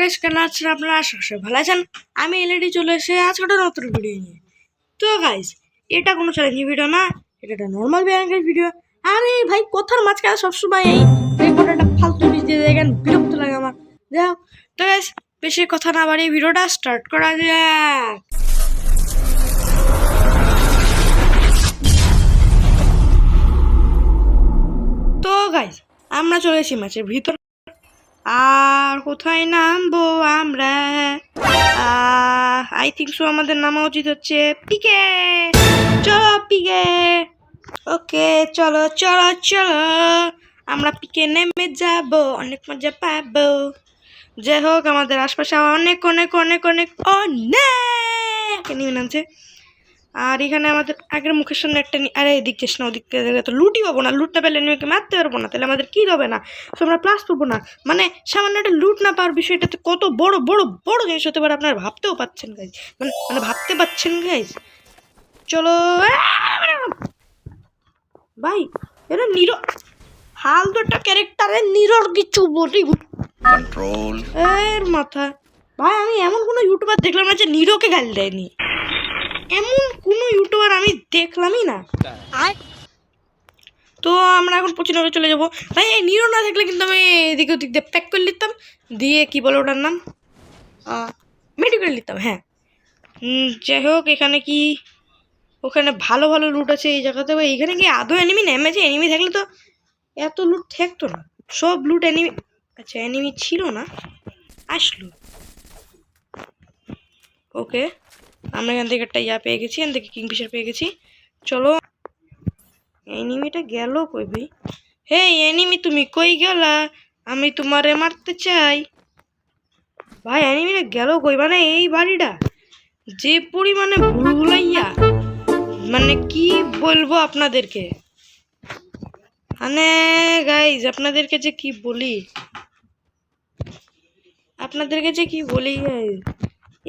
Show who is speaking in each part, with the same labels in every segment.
Speaker 1: Guys, কেন আছেন আপনারা? আশা ভালো আছেন। আমি এলইডি চলে এসে আজকে একটা নতুন ভিডিও নিয়ে। তো গাইস, এটা কোনো চ্যালেঞ্জিং ভিডিও না, এটা একটা নর্মাল ব্যাংকের ভিডিও। আরে ভাই, কথার মাঝখানে সবসময় এই রেকর্ডারটা ফালতু বিষ দিয়ে দেখেন, বিরক্ত লাগে আমার। যাই হোক, তো গাইস বেশি কথা না বাড়িয়ে ভিডিওটা স্টার্ট করা যাক। তো গাইস, আমরা চলে এসেছি ম্যাচের ভিতর। আর কোথায় নামবো আমরা? আই থিঙ্ক সো আমাদের নামা উচিত হচ্ছে পিকে। চলো পিকে। ওকে, চলো চলো চলো, আমরা পিকে নেমে যাব, অনেক মজা পাবো। যাই হোক, আমাদের আশপাশে অনেক অনেক অনেক অনেক অনেক নেমে নামছে। আর এখানে আমাদের আগের মুখের সামনে একটা আরে এদিক যাস না, ওদিক থেকে তো লুটই পাবো না। লুট না পেলে এনিমিকে মারতে পারবো না, তাহলে আমাদের কি হবে না? তো আমরা প্লাস পাবো না। মানে সামান্য একটা লুট না পাওয়ার বিষয়টাতে কত বড় বড় বড় জিনিস হতে পারে আপনারা ভাবতেও পাচ্ছেন গাইজ। মানে ভাবতে পাচ্ছেন গাইজ। চলো ভাই, এটা হালতো একটা ক্যারেক্টারের নিরর কিছু বলি কন্ট্রোল এর মাথা। ভাই, আমি এমন কোনো ইউটিউবার দেখলাম না যে নিরোকে গাল দেয়নি। এমন কোনো ইউটিউবার আমি দেখলামই না। তো আমরা এখন পচিনকে চলে যাবো। ভাই, এই নিরো না থাকলে কিন্তু আমি এদিকে ওদিক দিয়ে প্যাক করে নিতাম, দিয়ে কি বলে ওটার নাম, মেডি করে নিতাম। হ্যাঁ, যাই হোক, এখানে কি ওখানে ভালো ভালো লুট আছে এই জায়গাতে? ভাই, এখানে কি আদৌ এনিমি নেমেছে? এনিমি থাকলে তো এত লুট থাকতো না। সব লুট এনিমি, আচ্ছা এনিমি ছিল না, আসলো। ওকে, আমরা এখান থেকে একটা পেয়ে গেছি, এখান থেকে কিংফিশার পেয়ে গেছি। চলো, এনিমিটা গেল কই ভাই? হে এনিমি, তুমি কই গেলা? আমি তোমারে মারতে চাই। ভাই, এনিমিটা গেল কই? মানে এই বাড়িটা যে পরিমাণে ভুলভুলাইয়া, মানে কি বলবো আপনাদেরকে। মানে গাইজ, আপনাদেরকে যে কি বলি গাইজ,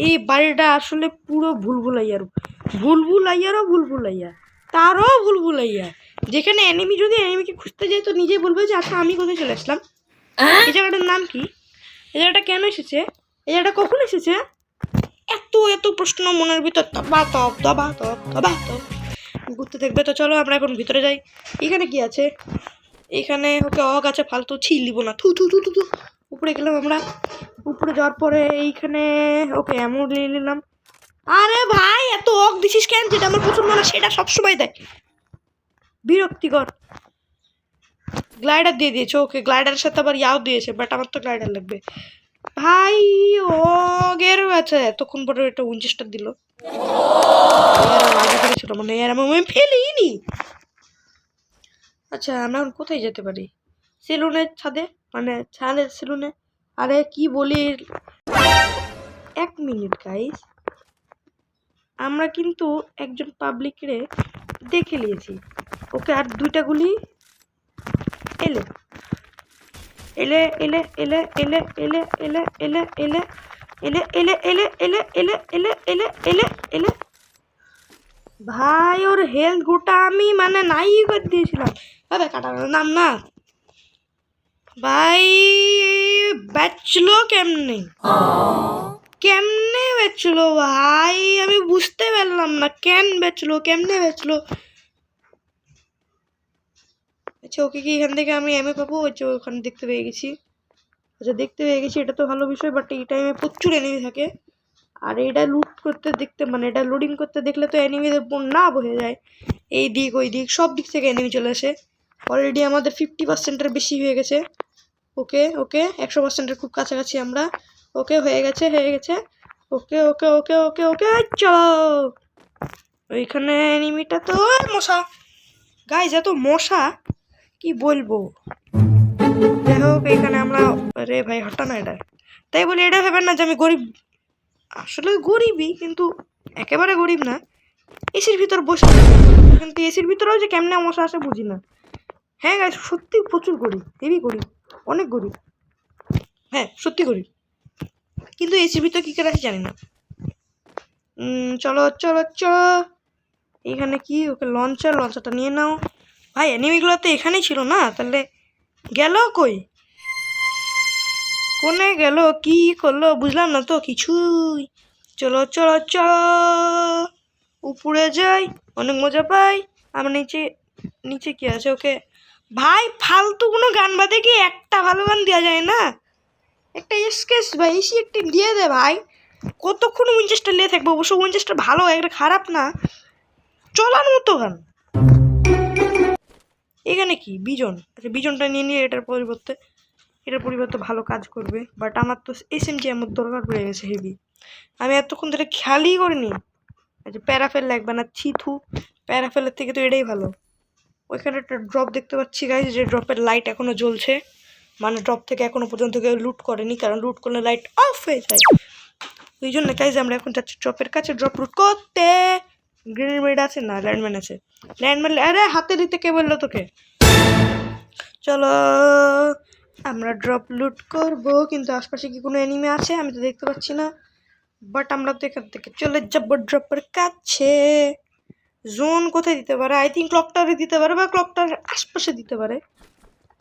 Speaker 1: এই বাড়িটা আসলে পুরো ভুলভুলাইয়ারও ভুলভুলাইয়া, তারও ভুলভুলাইয়া। যেখানে এনিমি যদি এনিমিকে খুঁজতে যায় তো নিজে বলবে যে আচ্ছা আমি কোথায় চলে আসলাম। এই জায়গাটার নাম কি? এই জায়গাটা কেন এসেছে? এই জায়গাটা কখন এসেছে? এত এত প্রশ্ন মনের ভিতর দবা ঘুরতে থাকবে। তো চলো আমরা এখন ভিতরে যাই। এখানে কি আছে? এখানে ওকে অগ আছে, ফালতু ছিলিব না। থু থু থু থু থু। উপরে গেলাম আমরা। উপরে যাওয়ার পরে এইখানে ওকে এমন নিয়ে নিলাম। আরে ভাই, এত অক দিছিস কেন? যেটা আমার পছন্দ না সেটা সবসময় দেয়, বিরক্তিকর। গ্লাইডার দিয়ে দিয়েছে। ওকে, গ্লাইডারের সাথে আবার ইয়াও দিয়েছে, বাট আমার তো গ্লাইডার লাগবে। ভাই, অগের আছে এতক্ষণ পরে একটা উইনচেস্টার দিল। ছিল মানে এর আমি ফেলিনি। আচ্ছা, আমরা এখন কোথায় যেতে পারি? সেলুনের ছাদে, মানে ছাদের সেলুনে। আরে কি বলি, এক মিনিট গাইস, আমরা কিন্তু একজন পাবলিকরে দেখে নিয়েছি। ওকে, আর দুইটা গুলি এলে এলে এলে এলে এলে এলে এলে এলে এলে এলে এলে এলে এলে এলে এলে এলে এলে এলে ভাই, ওর হেলথ গোটা আমি মানে নাই করে দিয়েছিলাম। আরে কাটার নাম না ভাই, বাঁচলো কেমনে বেচলো ভাই? আমি বুঝতে পারলাম না কেমনে বেচলো। আচ্ছা, ওকে কি এখান থেকে আমি এমএ পাবো? আচ্ছা, ওখানে দেখতে পেয়ে গেছি। এটা তো ভালো বিষয়, বাট এই টাইমে প্রচুর এনিমি থাকে। আর এটা লুট করতে দেখতে, মানে এটা লোডিং করতে দেখলে তো এনিমিদের বন্যা বয়ে যায়। এই দিক ওই দিক সব দিক থেকে এনিমি চলে আসে। অলরেডি আমাদের 50%-এর বেশি হয়ে গেছে। ওকে ওকে, 100%-এর খুব কাছাকাছি আমরা। ওকে, হয়ে গেছে। ওকে ওকে ওকে ওকে ওকে, চলো। ওইখানে এনিমিটা তো মশা গাইজ, এত মশা কি বলবো। যাই হোক, এখানে আমরা, আরে ভাই হটা না এটা। তাই বলি এটা ভেবেন না যে আমি গরিব, আসলে গরিবই, কিন্তু একেবারে গরিব না। এসির ভিতর বসে, কিন্তু এসির ভিতরেও যে কেমনে মশা আসে বুঝি না। হ্যাঁ গাইজ, সত্যি প্রচুর গরিব, হেভি গরিব, অনেক গরিব। হ্যাঁ সত্যি গরিব, কিন্তু এসির ভিতর কী করে আসে জানি না। চলো চলো চলো, এখানে কি? ওকে, লঞ্চারটা নিয়ে নাও। ভাই, এনিমিগুলো তো এখানেই ছিল না, তাহলে গেল কই? কোনে গেল, কি করলো বুঝলাম না তো কিছুই। চলো চলো চলো, উপরে যাই, অনেক মজা পাই। আমার নিচে, নিচে কি আছে? ওকে ভাই, ফালতু কোনো গান বাদে কি একটা ভালো গান দেওয়া যায় না? একটা স্কেচ ভাই, এসি একটি দিয়ে দে ভাই। কতক্ষণ উইনচেস্টার নিয়ে থাকবো? অবশ্য উইনচেস্টার ভালো, একটা খারাপ না, চলার মতো গান। এখানে কি বিজন? আচ্ছা, বিজনটা নিয়ে নিয়ে এটার পরিবর্তে ভালো কাজ করবে। বাট আমার তো এসএমজি আমার দরকার পড়ে গেছে হেভি। আমি এতক্ষণ ধরে খেয়ালই করিনি। আচ্ছা, প্যারাফেল লাগবে না, ছিথু। প্যারাফেলের থেকে তো এটাই ভালো। ওইখানে একটা ড্রপ দেখতে পাচ্ছি গাইজ, যে ড্রপের লাইট এখনো জ্বলছে। মানে ড্রপ থেকে এখনো পর্যন্ত কেউ লুট করেনি, কারণ লুট করলে লাইট অফ হয়ে যায়। ওই জন্য গাইজ আমরা এখন যাচ্ছি ড্রপের কাছে, ড্রপ লুট করতে। গ্রেনেড আছে না? ল্যান্ডম্যান আছে। ল্যান্ডম্যান, আরে হাতে দিতে কে বললো তোকে? চলো আমরা ড্রপ লুট করবো, কিন্তু আশপাশে কি কোনো এনিমি আছে? আমি তো দেখতে পাচ্ছি না। বাট আমরা তো এখান থেকে চলে যাবো ড্রপের কাছে। জোন কোথায় দিতে পারে? আই থিঙ্ক ক্লক টাওয়ারে দিতে পারে, বা ক্লক টাওয়ারের আশপাশে দিতে পারে।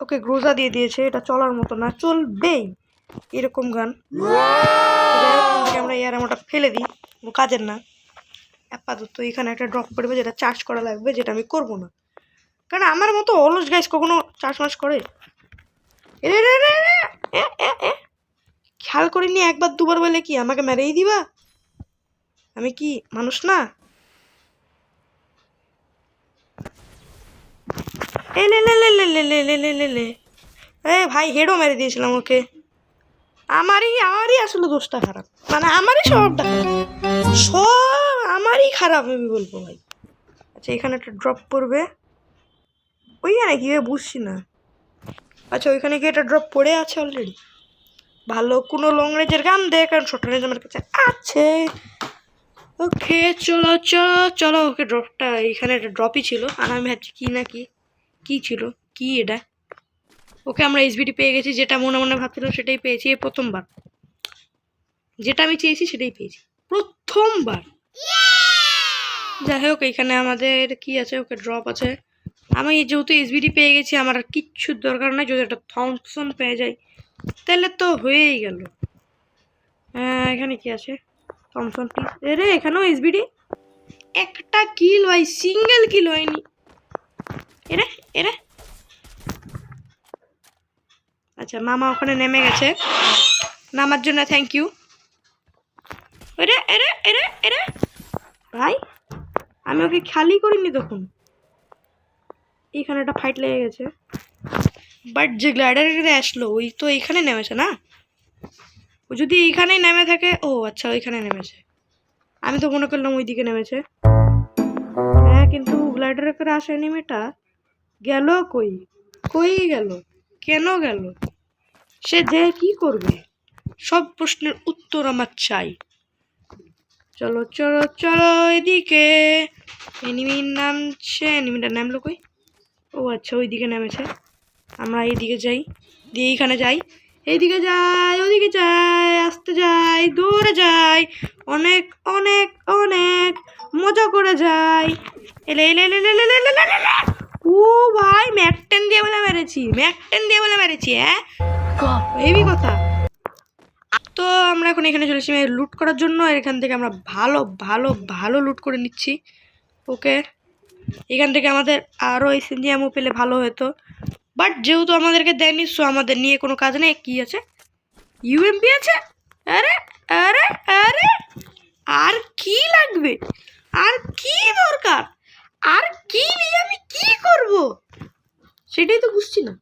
Speaker 1: ওকে, গ্রোজা দিয়ে দিয়েছে, এটা চলার মতো না, চলবেই এরকম গান। আমরা এয়ার আমারটা ফেলে দিই, কাজের না। আপাতত এখানে একটা ড্রপ পড়বে, যেটা চার্জ করা লাগবে, যেটা আমি করবো না, কারণ আমার মতো অলস গাইস কখনো চার্জ মার্জ করে? খেয়াল করিনি, একবার দুবার বলে কি আমাকে মেরেই দিবা? আমি কি মানুষ না? এ ভাই, হেডও মেরে দিয়েছিলাম ওকে। আমারই আসলে দোষটা খারাপ, মানে আমারই স্বভাবটা খারাপ, সব আমারই খারাপ আমি বলবো ভাই। আচ্ছা, এখানে একটা ড্রপ পড়বে, ওইখানে কি বুঝছি না। আচ্ছা, ওইখানে কি একটা ড্রপ পড়ে আছে অলরেডি? ভালো কোনো লং রেঞ্জের গান দে, কারণ শর্ট রেঞ্জ আমার কাছে আছে। ওকে, চলো চলো চলো। ওকে, ড্রপটা এখানে একটা ড্রপই ছিল, আর আমি ভাবছি কি না কি ছিল, কি এটা? ওকে, আমরা এসবিডি পেয়ে গেছি, যেটা মনে মনে ভাবছিলাম সেটাই পেয়েছি। এই প্রথমবার যেটা আমি চেয়েছি সেটাই পেয়েছি, প্রথমবার। যাই হোক, এখানে আমাদের কি আছে? ওকে, ড্রপ আছে। আমি যেহেতু এসবিডি পেয়ে গেছি, আমার আর কিচ্ছুর দরকার নাই। যদি একটা থমসন পেয়ে যাই তাহলে তো হয়েই গেল। এখানে কি আছে? Thomson please. রে, এখানেও এসবিডি। একটা কিল ভাই, সিঙ্গেল কিল হয়নি। এরে এরে, আচ্ছা, মামা ওখানে নেমে গেছে, নামার জন্য থ্যাংক ইউ। এরে এরে এরে এরে ভাই, আমি ওকে খালি করিনি তখন। এখানে একটা ফাইট লেগে গেছে, বাট যে গ্লাইডারে আসলো ওই তো এইখানে নেমেছে না? ও যদি এইখানেই নেমে থাকে, ও আচ্ছা, ওইখানে নেমেছে। আমি তো মনে করলাম ওইদিকে নেমেছে। হ্যাঁ, কিন্তু গ্লাইডারে করে আসা এনিমিটা গেল কই? কই গেল? কেন গেল? সে যে কি করবে? সব প্রশ্নের উত্তর আমার চাই। চলো চলো চলো, এদিকে এনিমির নামছে। এনিমিটা নামলো কই? ও আচ্ছা, ওইদিকে নেমেছে। আমরা এইদিকে যাই, দিয়ে এইখানে যাই, এইদিকে যাই, ওদিকে যাই, আসতে যাই, দৌড়ে যাই, অনেক অনেক অনেক মজা করে যাই। এলে এলে এলে এলে এলে এলে এলে এলে। ও ভাই, ম্যাকটেন দিয়ে বলে মেরেছি, হ্যাঁ, হেভি কথা। তো আমরা এখন এখানে চলেছি লুট করার জন্য, আর এখান থেকে আমরা ভালো ভালো ভালো লুট করে নিচ্ছি। ওকে, এখান থেকে আমাদের আরও এসএমজি এমও পেলে ভালো হতো, বাট যেহেতু আমাদেরকে দেয়নি, সো আমাদের নিয়ে কোনো কাজ নেই। কি আছে? ইউএমপি আছে। আরে আরে আরে, আর কি লাগবে? আর কি দরকার? আর কি নিয়ে আমি কি করব সেটাই তো বুঝছি না।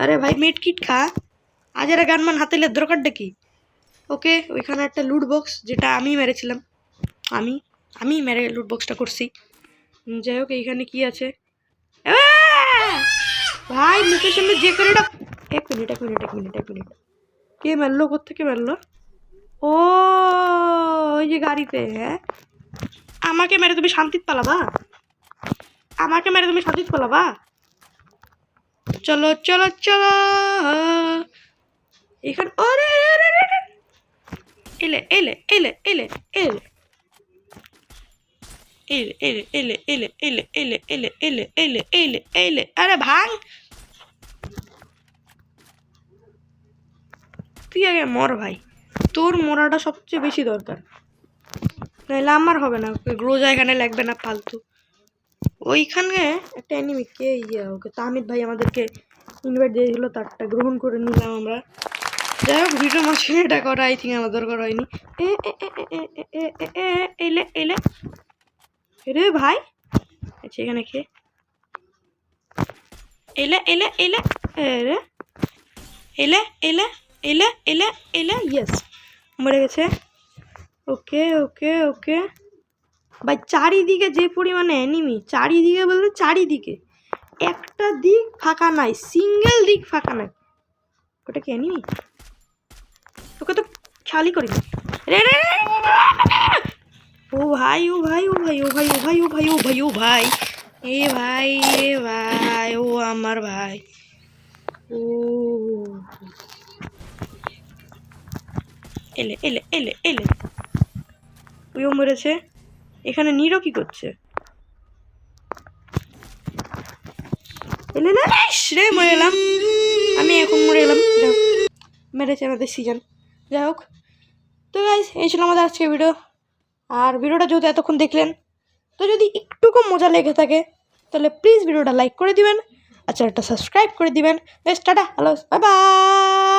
Speaker 1: আরে ভাই, মেড কিট খা, আজ এরা গানমান হাতেলে দরকারটা কি? ওকে, ওইখানে একটা লুট বক্স, যেটা আমি মেরেছিলাম, আমি মেরে লুট বক্সটা করছি। যাই হোক, এইখানে কি আছে? ভাই, মুখের সামনে যে করে এক মিনিট, কে মারলো? কোত্থেকে মারলো? ও, ওই যে গাড়িতে। হ্যাঁ, আমাকে মেরে তুমি শান্তিতে পালাবা? চলো চলো চলো, এখানে এলে এলে এলে এলে এলে এলে এলে এলে এলে এলে এলে এলে এলে এলে এলে এলে, আরে ভাঙ। তুই আগে মর ভাই, তোর মরাটা সবচেয়ে বেশি দরকার, নাহলে আমার হবে না, রোজা এখানে লাগবে না ফালতু। ওইখানে একটা অ্যানিমি কে ওকে তাহমিদ ভাই আমাদেরকে ইনভাইট দিয়েছিল, তারটা গ্রহণ করে নিলাম আমরা। যাই হোক ভিডিও মাঝখানে এটা করা আই থিঙ্ক আমার দরকার হয়নি। এলে এলে রে ভাই, আচ্ছা এখানে কে এলে এলে এলে রে এলে এলে এলে এলে এলে ইয়েস মরে গেছে। ওকে ওকে ওকে ভাই, চারিদিকে যে পরিমাণে অ্যানিমি, চারিদিকে বলতে চারিদিকে, একটা দিক ফাঁকা নাই, সিঙ্গেল দিক ফাঁকা নাই। ওটা কি অ্যানিমি? তোকে তো খালি করি। ও ভাই ও ভাই ও ভাই ও ভাই ও ভাই ও ভাই ও ভাই ও ভাই এ ভাই এ ভাই, ও আমার ভাই। ও এলে এলে এলে এলে ওইও মরেছে। এখানে নিরো কি করছে? এলে না রে, মরে গেলাম আমি, এখন মরে গেলাম। যাই হোক মেরেছে আমাদের সিজন। যাই হোক তো গাইস, এই ছিল আমাদের আজকে ভিডিও। আর ভিডিওটা যেহেতু এতক্ষণ দেখলেন, তো যদি একটুকু মজা লেগে থাকে তাহলে প্লিজ ভিডিওটা লাইক করে দিবেন আর চ্যানেলটা সাবস্ক্রাইব করে দিবেন। বেশ টাটা, হ্যালো, বাই বাই।